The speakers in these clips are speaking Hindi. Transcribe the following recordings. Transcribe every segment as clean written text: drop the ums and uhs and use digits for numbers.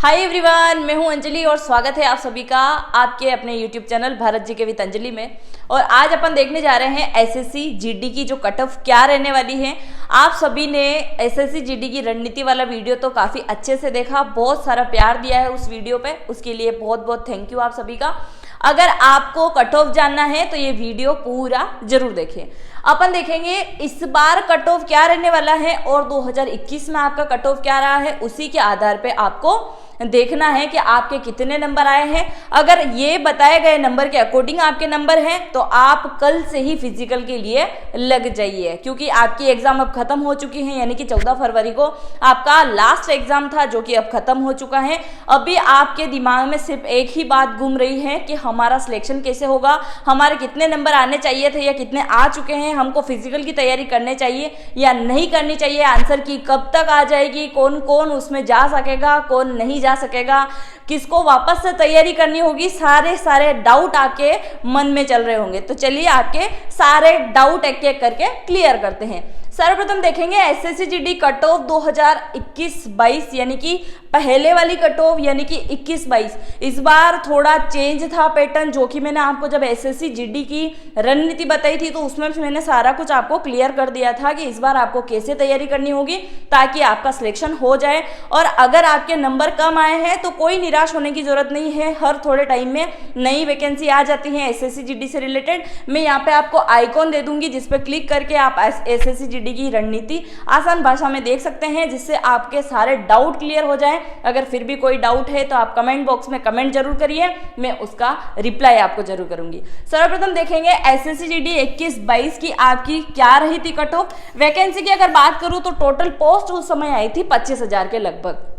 हाय एवरीवन, मैं हूं अंजलि और स्वागत है आप सभी का आपके अपने यूट्यूब चैनल भारत जी के विद अंजलि में। और आज अपन देखने जा रहे हैं एसएससी जीडी की जो कट ऑफ क्या रहने वाली है। आप सभी ने एसएससी जीडी की रणनीति वाला वीडियो तो काफ़ी अच्छे से देखा, बहुत सारा प्यार दिया है उस वीडियो पे, उसके लिए बहुत बहुत थैंक यू आप सभी का। अगर आपको कट ऑफ जानना है तो ये वीडियो पूरा जरूर देखें। अपन देखेंगे इस बार कट ऑफ क्या रहने वाला है और 2021 में आपका कट ऑफ क्या रहा है, उसी के आधार पे आपको देखना है कि आपके कितने नंबर आए हैं। अगर ये बताए गए नंबर के अकॉर्डिंग आपके नंबर हैं तो आप कल से ही फिजिकल के लिए लग जाइए, क्योंकि आपकी एग्जाम अब खत्म हो चुकी है। यानी कि 14 फरवरी को आपका लास्ट एग्जाम था जो कि अब खत्म हो चुका है। अभी आपके दिमाग में सिर्फ एक ही बात घूम रही है कि हमारा सिलेक्शन कैसे होगा, हमारे कितने नंबर आने चाहिए थे या कितने आ चुके हैं, हमको फिजिकल की तैयारी करनी चाहिए या नहीं करनी चाहिए, आंसर की कब तक आ जाएगी, कौन कौन उसमें जा सकेगा, कौन नहीं जा सकेगा, किसको वापस से तैयारी करनी होगी, सारे डाउट आपके मन में चल रहे होंगे। तो चलिए आपके सारे डाउट एक एक करके क्लियर करते हैं। सर्वप्रथम देखेंगे एसएससी जीडी कट ऑफ 2021-22 यानी कि पहले वाली कट ऑफ यानी कि 21-22। इस बार थोड़ा चेंज था पैटर्न, जो कि मैंने आपको जब एसएससी जीडी की रणनीति बताई थी तो उसमें मैंने सारा कुछ आपको क्लियर कर दिया था कि इस बार आपको कैसे तैयारी करनी होगी ताकि आपका सिलेक्शन हो जाए। और अगर आपके नंबर कम आए हैं तो कोई निराश होने की जरूरत नहीं है। हर थोड़े टाइम में नई वैकेंसी आ जाती है एसएससी जीडी से रिलेटेड। मैं यहाँ पे आपको आइकॉन दे दूंगी जिस पे क्लिक करके आप एसएससी जीडी की रणनीति आसान भाषा में देख सकते हैं, जिससे आपके सारे डाउट क्लियर हो जाए। अगर फिर भी कोई डाउट है तो आप कमेंट बॉक्स में कमेंट जरूर करिए, मैं उसका रिप्लाई आपको जरूर करूंगी। सर्वप्रथम देखेंगे एसएससी जीडी 21-22 की आपकी क्या रही थी कट ऑफ। वैकेंसी की अगर बात करूं तो टोटल पोस्ट उस समय आई थी 25,000 के लगभग,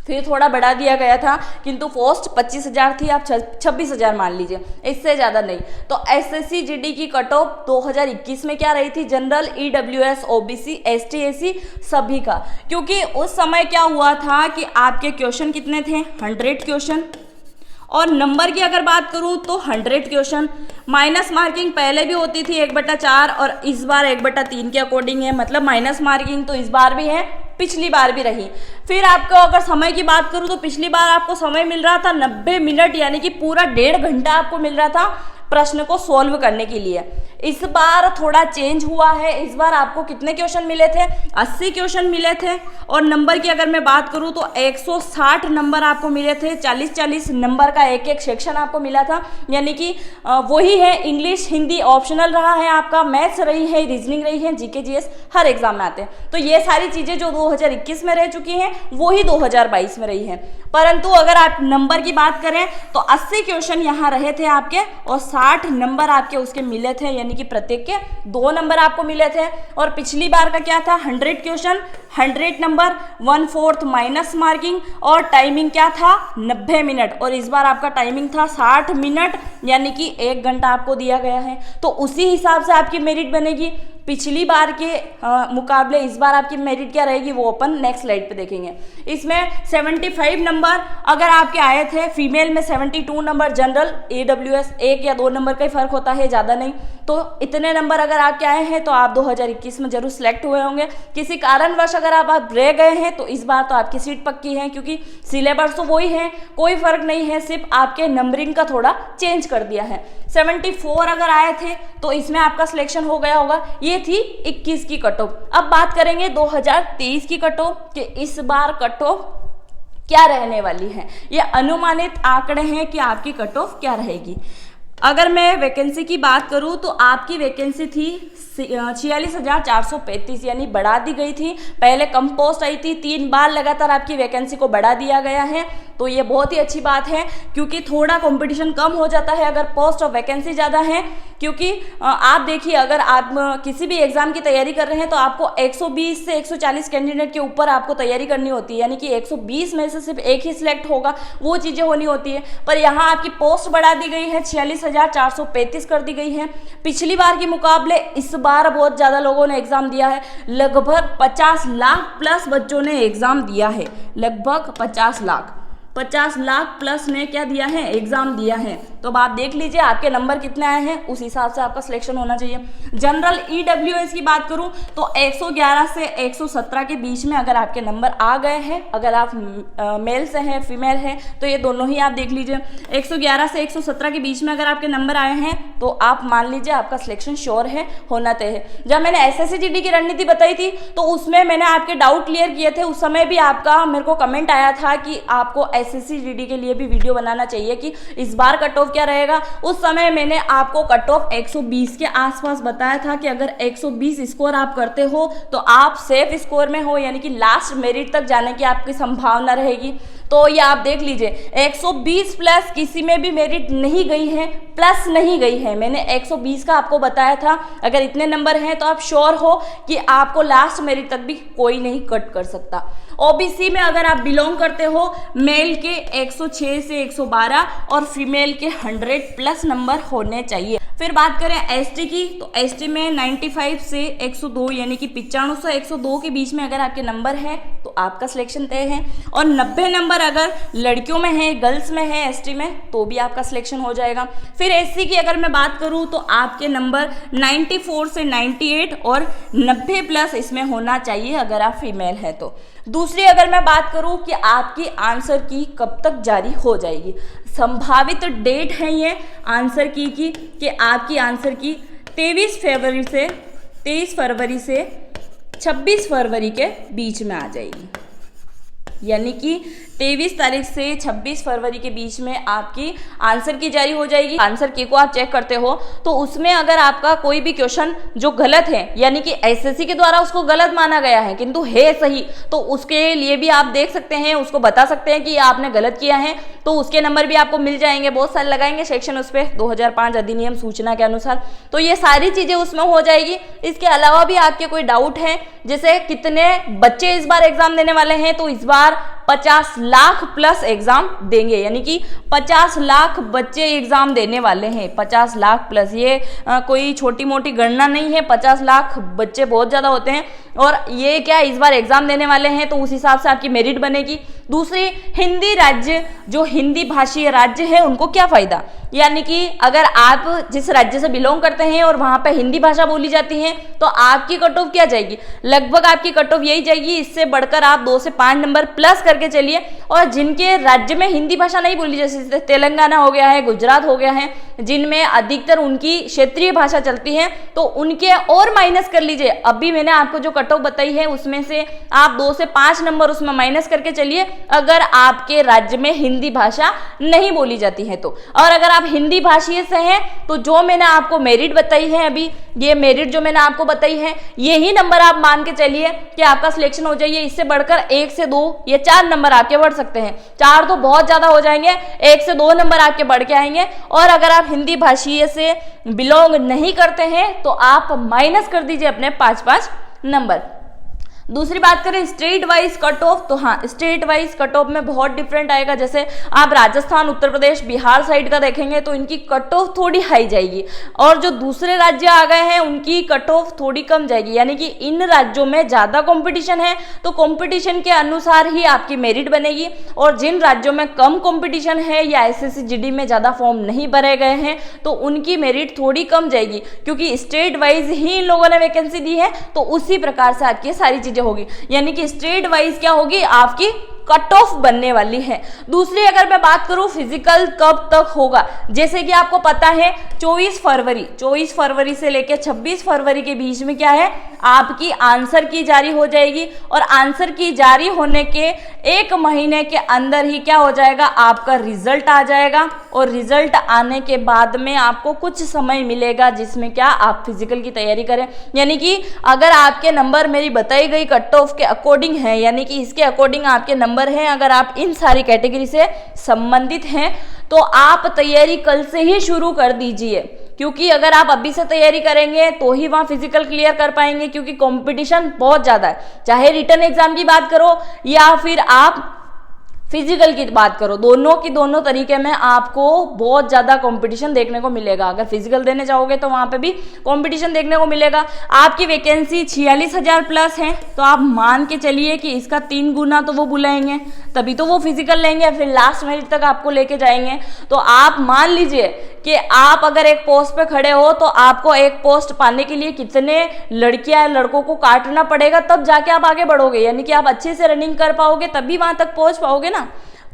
फिर थोड़ा बढ़ा दिया गया था, किंतु पोस्ट 25,000 थी, आप 26,000 मान लीजिए, इससे ज़्यादा नहीं। तो एसएससी जीडी की कट ऑफ 2021 में क्या रही थी, general, EWS, OBC, ST, AC सभी का। क्योंकि उस समय क्या हुआ था कि आपके क्वेश्चन कितने थे, 100 क्वेश्चन, और नंबर की अगर बात करूं तो 100 क्वेश्चन। माइनस मार्किंग पहले भी होती थी 1/4 और इस बार 1/3 के अकॉर्डिंग है, मतलब माइनस मार्किंग तो इस बार भी है, पिछली बार भी रही। फिर आपको अगर समय की बात करूं तो पिछली बार आपको समय मिल रहा था 90 मिनट, यानी कि पूरा 1.5 घंटा आपको मिल रहा था प्रश्न को सॉल्व करने के लिए। इस बार थोड़ा चेंज हुआ है। इस बार आपको कितने क्वेश्चन मिले थे, 80 क्वेश्चन मिले थे। और नंबर की अगर मैं बात करूं तो 160 नंबर आपको मिले थे, 40-40 नंबर का एक एक सेक्शन आपको मिला था। यानी कि वही है, इंग्लिश हिंदी ऑप्शनल रहा है आपका, मैथ्स रही है, रीजनिंग रही है, जीके जीएस हर एग्जाम में आते हैं। तो ये सारी चीजें जो 2021 में रह चुकी हैं वही 2022 में रही है। परंतु अगर आप नंबर की बात करें तो 80 क्वेश्चन यहाँ रहे थे आपके और 60 नंबर आपके उसके मिले थे, यानी कि प्रत्येक के 2 नंबर आपको मिले थे। और पिछली बार का क्या था, 100 क्वेश्चन, 100 नंबर, 1/4 माइनस मार्किंग और टाइमिंग क्या था, 90 मिनट। और इस बार आपका टाइमिंग था 60 मिनट, यानी कि 1 घंटा आपको दिया गया है। तो उसी हिसाब से आपकी मेरिट बनेगी। पिछली बार के मुकाबले इस बार आपकी मेरिट क्या रहेगी वो अपन नेक्स्ट स्लाइड पे देखेंगे। इसमें 75 नंबर अगर आपके आए थे, फीमेल में 72 नंबर, जनरल, ईडब्ल्यूएस 1 या 2 नंबर का ही फर्क होता है, ज़्यादा नहीं। तो इतने नंबर अगर आपके आए हैं तो आप 2021 में जरूर सिलेक्ट हुए होंगे। किसी कारणवश अगर आप रह गए हैं तो इस बार तो आपकी सीट पक्की है, क्योंकि सिलेबस तो वही है, कोई फर्क नहीं है, सिर्फ आपके नंबरिंग का थोड़ा चेंज कर दिया है। 74 अगर आए थे तो इसमें आपका सिलेक्शन हो गया होगा। ये थी 21 की कट ऑफ। अब बात करेंगे 2023 की कट ऑफ कि इस बार कट ऑफ क्या रहने वाली है। ये अनुमानित आंकड़े हैं कि आपकी कट ऑफ क्या रहेगी। अगर मैं वैकेंसी की बात करूं तो आपकी वैकेंसी थी 46,435, यानी बढ़ा दी गई थी। पहले कम पोस्ट आई थी, 3 बार लगातार आपकी वैकेंसी को बढ़ा दिया गया है। तो ये बहुत ही अच्छी बात है, क्योंकि थोड़ा कंपटीशन कम हो जाता है अगर पोस्ट और वैकेंसी ज़्यादा है। क्योंकि आप देखिए, अगर आप किसी भी एग्जाम की तैयारी कर रहे हैं तो आपको 120 से 140 कैंडिडेट के ऊपर आपको तैयारी करनी होती है, यानी कि 120 में से सिर्फ एक ही सिलेक्ट होगा, वो चीज़ें होनी होती है। पर यहाँ आपकी पोस्ट बढ़ा दी गई है, 46,435 कर दी गई है। पिछली बार के मुकाबले इस बार बहुत ज़्यादा लोगों ने एग्जाम दिया है, लगभग 50 लाख प्लस बच्चों ने एग्जाम दिया है, लगभग 50 लाख। 50 लाख प्लस ने क्या दिया है, एग्जाम दिया है। तो अब आप देख लीजिए आपके नंबर कितने आए हैं, उस हिसाब से आपका सिलेक्शन होना चाहिए। जनरल ईडब्ल्यूएस की बात करूं तो 111 से 117 के बीच में अगर आपके नंबर आ गए हैं, अगर आप मेल से हैं फीमेल हैं तो ये दोनों ही आप देख लीजिए। 111 से 117 के बीच में अगर आपके नंबर आए हैं तो आप मान लीजिए आपका सिलेक्शन श्योर है, होना तय है। जब मैंने एसएससी जीडी की रणनीति बताई थी तो उसमें मैंने आपके डाउट क्लियर किए थे। उस समय भी आपका मेरे को कमेंट आया था कि आपको एसएससी जीडी के लिए भी वीडियो बनाना चाहिए कि इस बार कट ऑफ क्या रहेगा। उस समय मैंने आपको कट ऑफ 120 के आसपास बताया था कि अगर 120 स्कोर आप करते हो तो आप सेफ स्कोर में हो, यानी कि लास्ट मेरिट तक जाने की आपकी संभावना रहेगी। तो ये आप देख लीजिए 120 प्लस किसी में भी मेरिट नहीं गई है, प्लस नहीं गई है। मैंने 120 का आपको बताया था। अगर इतने नंबर हैं तो आप श्योर हो कि आपको लास्ट मेरिट तक भी कोई नहीं कट कर सकता। ओबीसी में अगर आप बिलोंग करते हो, मेल के 106 से 112 और फीमेल के 100 प्लस नंबर होने चाहिए। फिर बात करें एसटी की तो एसटी में 95 से 102 यानी कि 95 से 102 के बीच में अगर आपके नंबर है तो आपका सिलेक्शन तय है। और 90 नंबर अगर लड़कियों में है, गर्ल्स में है एसटी में, तो भी आपका सिलेक्शन हो जाएगा। फिर एससी की अगर मैं बात करूं तो आपके नंबर 94 से 98 और 90 प्लस इसमें होना चाहिए अगर आप फीमेल है तो। दूसरी अगर मैं बात करूं कि आपकी आंसर की कब तक जारी हो जाएगी, संभावित डेट है ये आंसर की कि आपकी आंसर की 23 फरवरी से 26 फरवरी के बीच में आ जाएगी। यानी कि 23 तारीख से 26 फरवरी के बीच में आपकी आंसर की जारी हो जाएगी। आंसर की को आप चेक करते हो तो उसमें अगर आपका कोई भी क्वेश्चन जो गलत है, यानी कि एसएससी के द्वारा उसको गलत माना गया है किंतु है सही, तो उसके लिए भी आप देख सकते हैं, उसको बता सकते हैं कि आपने गलत किया है, तो उसके नंबर भी आपको मिल जाएंगे। बहुत सारे लगाएंगे सेक्शन उस पर 2005 अधिनियम सूचना के अनुसार, तो ये सारी चीजें उसमें हो जाएगी। इसके अलावा भी आपके कोई डाउट है, जैसे कितने बच्चे इस बार एग्जाम देने वाले हैं, तो इस बार 50 लाख प्लस एग्जाम देंगे, यानी कि 50 लाख बच्चे एग्जाम देने वाले हैं। 50 लाख प्लस, ये कोई छोटी मोटी गणना नहीं है। 50 लाख बच्चे बहुत ज्यादा होते हैं और ये क्या इस बार एग्जाम देने वाले हैं, तो उस हिसाब से आपकी मेरिट बनेगी। दूसरी, हिंदी राज्य, जो हिंदी भाषीय राज्य है उनको क्या फायदा, यानी कि अगर आप जिस राज्य से बिलोंग करते हैं और वहां पे हिंदी भाषा बोली जाती है तो आपकी कट ऑफ क्या जाएगी, लगभग आपकी कट ऑफ यही जाएगी। इससे बढ़कर आप 2 से 5 नंबर प्लस करके चलिए। और जिनके राज्य में हिंदी भाषा नहीं बोली, जैसे तेलंगाना हो गया है, गुजरात हो गया है, जिनमें अधिकतर उनकी क्षेत्रीय भाषा चलती है, तो उनके और माइनस कर लीजिए। अभी मैंने आपको जो कट ऑफ बताई है उसमें से आप 2 से 5 नंबर उसमें माइनस करके चलिए अगर आपके राज्य में हिंदी भाषा नहीं बोली जाती है तो। और अगर आप हिंदी भाषीय से हैं तो जो मैंने आपको मेरिट बताई है, अभी ये मेरिट जो मैंने आपको बताई है, यही नंबर आप मान के चलिए कि आपका सिलेक्शन हो जाइए। इससे बढ़कर 1 से 2 या 4 नंबर आपके बढ़ सकते हैं। 4 तो बहुत ज्यादा हो जाएंगे, 1 से 2 नंबर आपके बढ़ के आएंगे। और अगर आप हिंदी भाषीय से बिलोंग नहीं करते हैं तो आप माइनस कर दीजिए अपने 5-5 नंबर। दूसरी बात करें स्टेट वाइज कट ऑफ, तो हाँ, स्टेट वाइज कट ऑफ में बहुत डिफरेंट आएगा। जैसे आप राजस्थान, उत्तर प्रदेश, बिहार साइड का देखेंगे तो इनकी कट ऑफ थोड़ी हाई जाएगी, और जो दूसरे राज्य आ गए हैं उनकी कट ऑफ थोड़ी कम जाएगी। यानी कि इन राज्यों में ज्यादा कंपटीशन है तो कंपटीशन के अनुसार ही आपकी मेरिट बनेगी, और जिन राज्यों में कम कंपटीशन है या एसएससी जीडी में ज्यादा फॉर्म नहीं भरे गए हैं तो उनकी मेरिट थोड़ी कम जाएगी, क्योंकि स्टेट वाइज ही इन लोगों ने वैकेंसी दी है। तो उसी प्रकार से आपकी सारी चीजें होगी, यानी कि स्टेट वाइज क्या होगी, आपकी कट ऑफ बनने वाली है। दूसरी अगर मैं बात करूं फिजिकल कब तक होगा, जैसे कि आपको पता है 24 फरवरी से लेकर 26 फरवरी के बीच में क्या है, आपकी आंसर की जारी हो जाएगी। और आंसर की जारी होने के 1 महीने के अंदर ही क्या हो जाएगा, आपका रिजल्ट आ जाएगा। और रिजल्ट आने के बाद में आपको कुछ समय मिलेगा जिसमें क्या आप फिजिकल की तैयारी करें। यानी कि अगर आपके नंबर मेरी बताई गई कट ऑफ के अकॉर्डिंग है, यानी कि इसके अकॉर्डिंग आपके नंबर हैं, अगर आप इन सारी कैटेगरी से संबंधित हैं तो आप तैयारी कल से ही शुरू कर दीजिए, क्योंकि अगर आप अभी से तैयारी करेंगे तो ही वहां फिजिकल क्लियर कर पाएंगे, क्योंकि कंपटीशन बहुत ज्यादा है। चाहे रिटन एग्जाम की बात करो या फिर आप फिजिकल की बात करो, दोनों की दोनों तरीके में आपको बहुत ज्यादा कंपटीशन देखने को मिलेगा। अगर फिजिकल देने जाओगे तो वहां पे भी कंपटीशन देखने को मिलेगा। आपकी वैकेंसी 46,000 प्लस है, तो आप मान के चलिए कि इसका 3 गुना तो वो बुलाएंगे। तभी तो वो फिजिकल लेंगे, फिर लास्ट मिनट तक आपको लेके जाएंगे। तो आप मान लीजिए कि आप अगर एक पोस्ट पे खड़े हो तो आपको एक पोस्ट पाने के लिए कितने लड़कियां लड़कों को काटना पड़ेगा, तब जाके आप आगे बढ़ोगे, यानी कि आप अच्छे से रनिंग कर पाओगे तभी वहां तक पहुंच पाओगे ना।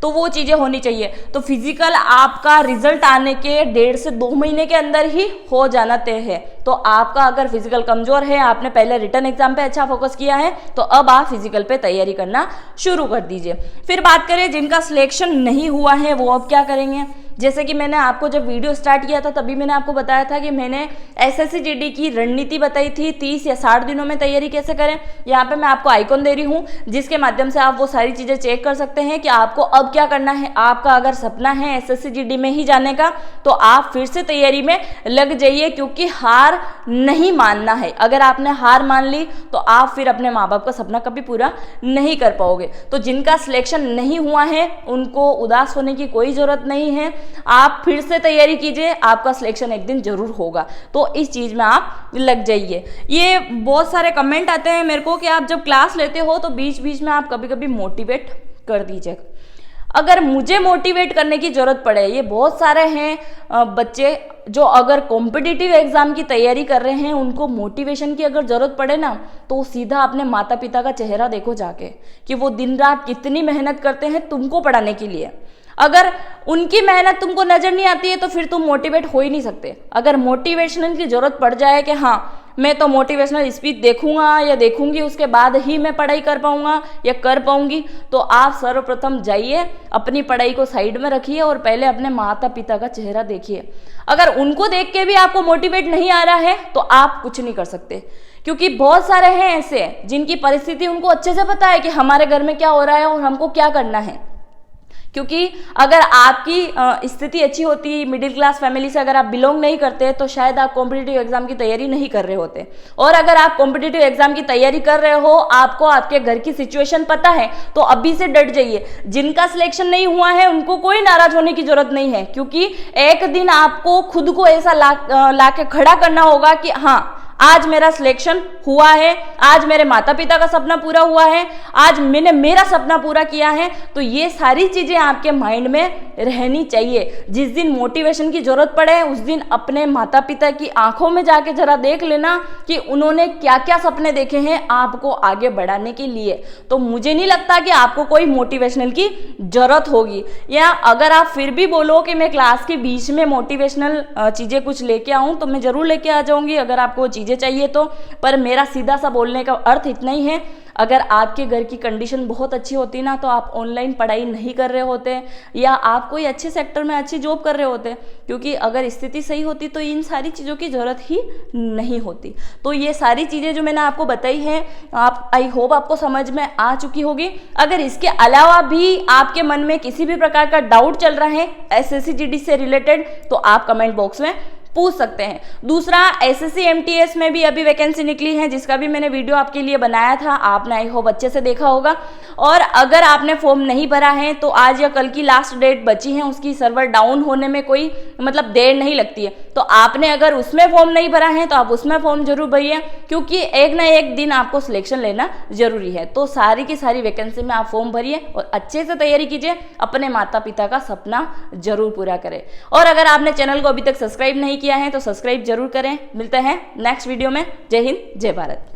तो वो चीजें होनी चाहिए। तो फिजिकल आपका रिजल्ट आने के 1.5 से 2 महीने के अंदर ही हो जाना तय है। तो आपका अगर फिजिकल कमजोर है, आपने पहले रिटन एग्जाम पे अच्छा फोकस किया है, तो अब आप फिजिकल पे तैयारी करना शुरू कर दीजिए। फिर बात करें जिनका सिलेक्शन नहीं हुआ है वो अब क्या करेंगे। जैसे कि मैंने आपको जब वीडियो स्टार्ट किया था तभी मैंने आपको बताया था कि मैंने एसएससी जीडी की रणनीति बताई थी, 30 या 60 दिनों में तैयारी कैसे करें। यहाँ पे मैं आपको आइकॉन दे रही हूँ जिसके माध्यम से आप वो सारी चीजें चेक कर सकते हैं कि आपको अब क्या करना है। आपका अगर सपना है एसएससी जीडी में ही जाने का तो आप फिर से तैयारी में लग जाइए, क्योंकि हार नहीं मानना है। अगर आपने हार मान ली तो आप फिर अपने माँ बाप का सपना कभी पूरा नहीं कर पाओगे। तो जिनका सिलेक्शन नहीं हुआ है उनको उदास होने की कोई जरूरत नहीं है, आप फिर से तैयारी कीजिए, आपका सिलेक्शन एक दिन जरूर होगा। तो इस चीज में आप लग जाइए। ये बहुत सारे कमेंट आते हैं मेरे को कि आप जब क्लास लेते हो तो बीच बीच में आप कभी कभी मोटिवेट कर दीजिए। अगर मुझे मोटिवेट करने की जरूरत पड़े, ये बहुत सारे हैं बच्चे जो अगर कॉम्पिटिटिव एग्जाम की तैयारी कर रहे हैं, उनको मोटिवेशन की अगर जरूरत पड़े ना तो सीधा अपने माता पिता का चेहरा देखो जाके कि वो दिन रात कितनी मेहनत करते हैं तुमको पढ़ाने के लिए। अगर उनकी मेहनत तुमको नजर नहीं आती है तो फिर तुम मोटिवेट हो ही नहीं सकते। अगर मोटिवेशनल की जरूरत पड़ जाए कि हाँ मैं तो मोटिवेशनल स्पीच देखूंगा या देखूंगी उसके बाद ही मैं पढ़ाई कर पाऊंगा या कर पाऊंगी, तो आप सर्वप्रथम जाइए, अपनी पढ़ाई को साइड में रखिए और पहले अपने माता पिता का चेहरा देखिए। अगर उनको देख के भी आपको मोटिवेट नहीं आ रहा है तो आप कुछ नहीं कर सकते, क्योंकि बहुत सारे हैं ऐसे जिनकी परिस्थिति उनको अच्छे से पता है कि हमारे घर में क्या हो रहा है और हमको क्या करना है। क्योंकि अगर आपकी स्थिति अच्छी होती, मिडिल क्लास फैमिली से अगर आप बिलोंग नहीं करते तो शायद आप कॉम्पिटिटिव एग्जाम की तैयारी नहीं कर रहे होते। और अगर आप कॉम्पिटिटिव एग्जाम की तैयारी कर रहे हो, आपको आपके घर की सिचुएशन पता है, तो अभी से डट जाइए। जिनका सिलेक्शन नहीं हुआ है उनको कोई नाराज होने की जरूरत नहीं है, क्योंकि एक दिन आपको खुद को ऐसा ला के खड़ा करना होगा कि हाँ आज मेरा सिलेक्शन हुआ है, आज मेरे माता पिता का सपना पूरा हुआ है, आज मैंने मेरा सपना पूरा किया है। तो ये सारी चीजें आपके माइंड में रहनी चाहिए। जिस दिन मोटिवेशन की जरूरत पड़े उस दिन अपने माता पिता की आंखों में जाके जरा देख लेना कि उन्होंने क्या क्या सपने देखे हैं आपको आगे बढ़ाने के लिए। तो मुझे नहीं लगता कि आपको कोई मोटिवेशनल की जरूरत होगी। या अगर आप फिर भी बोलो कि मैं क्लास के बीच में मोटिवेशनल चीजें कुछ लेके आऊं तो मैं जरूर लेके आ जाऊंगी, अगर आपको चीजें चाहिए तो। पर मेरा सीधा सा बोलने का अर्थ इतना ही है, अगर आपके घर की कंडीशन बहुत अच्छी होती ना तो आप ऑनलाइन पढ़ाई नहीं कर रहे होते या आप कोई अच्छे सेक्टर में अच्छी जॉब कर रहे होते, क्योंकि अगर स्थिति सही होती तो इन सारी चीज़ों की ज़रूरत ही नहीं होती। तो ये सारी चीज़ें जो मैंने आपको बताई हैं, आप आई होप आपको समझ में आ चुकी होगी। अगर इसके अलावा भी आपके मन में किसी भी प्रकार का डाउट चल रहा है एसएससी जीडी से रिलेटेड तो आप कमेंट बॉक्स में पूछ सकते हैं। दूसरा, एसएससी एमटीएस में भी अभी वैकेंसी निकली है जिसका भी मैंने वीडियो आपके लिए बनाया था, आपने आई होप अच्छे से देखा होगा। और अगर आपने फॉर्म नहीं भरा है तो आज या कल की लास्ट डेट बची है, उसकी सर्वर डाउन होने में कोई मतलब देर नहीं लगती है। तो आपने अगर उसमें फॉर्म नहीं भरा है तो आप उसमें फॉर्म जरूर भरिए, क्योंकि एक ना एक दिन आपको सिलेक्शन लेना जरूरी है। तो सारी की सारी वैकेंसी में आप फॉर्म भरिए और अच्छे से तैयारी कीजिए, अपने माता पिता का सपना जरूर पूरा करें। और अगर आपने चैनल को अभी तक सब्सक्राइब नहीं किया है तो सब्सक्राइब जरूर करें। मिलते हैं नेक्स्ट वीडियो में। जय हिंद, जय भारत।